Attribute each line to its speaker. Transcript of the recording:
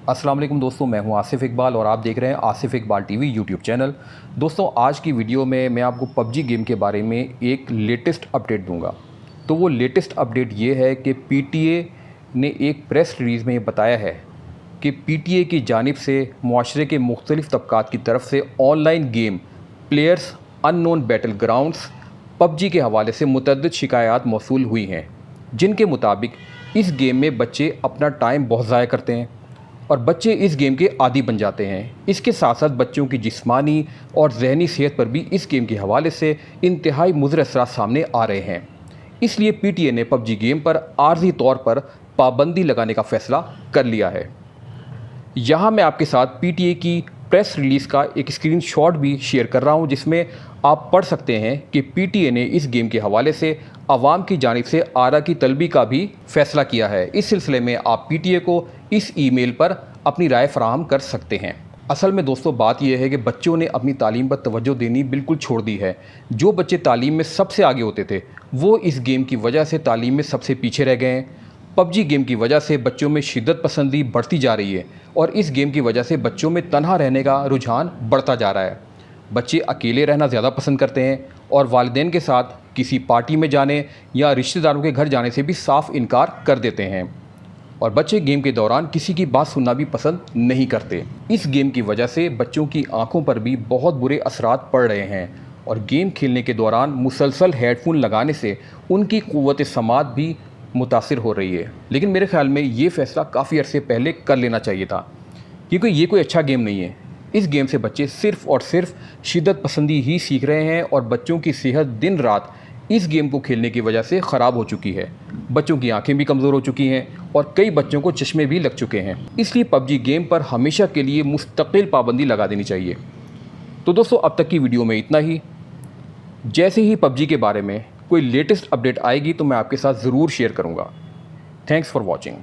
Speaker 1: अस्सलाम वालेकुम दोस्तों, मैं हूं आसिफ इकबाल और आप देख रहे हैं Asif Iqbal TV YouTube channel. दोस्तों, आज की वीडियो में मैं आपको पबजी गेम के बारे में एक लेटेस्ट अपडेट दूंगा। तो वो लेटेस्ट अपडेट ये है कि पीटीए ने एक प्रेस रिलीज़ में ये बताया है कि पीटीए की जानिब से मुआशरे के मुख्तलिफ़ तबकात की तरफ से online game players unknown battle grounds PUBG के हवाले से मुतअद्दिद शिकायत मौसूल हुई हैं, जिनके मुताबिक इस गेम में बच्चे अपना टाइम बहुत ज़ाया करते हैं और बच्चे इस गेम के आदी बन जाते हैं। इसके साथ साथ बच्चों की जिस्मानी और जहनी सेहत पर भी इस गेम के हवाले से इंतहाई मुज़र असरात सामने आ रहे हैं। इसलिए पीटीए ने पबजी गेम पर आर्जी तौर पर पाबंदी लगाने का फ़ैसला कर लिया है। यहाँ मैं आपके साथ पीटीए की प्रेस रिलीज़ का एक स्क्रीनशॉट भी शेयर कर रहा हूँ, जिसमें आप पढ़ सकते हैं कि पीटीए ने इस गेम के हवाले से आवाम की जानिब से आरा की तलबी का भी फ़ैसला किया है। इस सिलसिले में आप पीटीए को इस ईमेल पर अपनी राय फराहम कर सकते हैं। असल में दोस्तों, बात यह है कि बच्चों ने अपनी तालीम पर तवज्जो देनी बिल्कुल छोड़ दी है। जो बच्चे तालीम में सबसे आगे होते थे वो इस गेम की वजह से तालीम में सबसे पीछे रह गए हैं। पबजी गेम की वजह से बच्चों में शिद्दत पसंदी बढ़ती जा रही है और इस गेम की वजह से बच्चों में तन्हा रहने का रुझान बढ़ता जा रहा है। बच्चे अकेले रहना ज़्यादा पसंद करते हैं और वालिदैन के साथ किसी पार्टी में जाने या रिश्तेदारों के घर जाने से भी साफ इनकार कर देते हैं और बच्चे गेम के दौरान किसी की बात सुनना भी पसंद नहीं करते। इस गेम की वजह से बच्चों की आंखों पर भी बहुत बुरे असरात पड़ रहे हैं और गेम खेलने के दौरान मुसलसल हेडफोन लगाने से उनकी क़ुव्वत समात भी मुतासिर हो रही है। लेकिन मेरे ख़्याल में ये फ़ैसला काफ़ी अरसे पहले कर लेना चाहिए था, क्योंकि ये कोई अच्छा गेम नहीं है। इस गेम से बच्चे सिर्फ़ और सिर्फ शिद्दत पसंदी ही सीख रहे हैं और बच्चों की सेहत दिन रात इस गेम को खेलने की वजह से ख़राब हो चुकी है। बच्चों की आंखें भी कमज़ोर हो चुकी हैं और कई बच्चों को चश्मे भी लग चुके हैं। इसलिए पबजी गेम पर हमेशा के लिए मुस्तकिल पाबंदी लगा देनी चाहिए। तो दोस्तों, अब तक की वीडियो में इतना ही। जैसे ही पबजी के बारे में कोई लेटेस्ट अपडेट आएगी तो मैं आपके साथ ज़रूर शेयर करूँगा। Thanks for watching.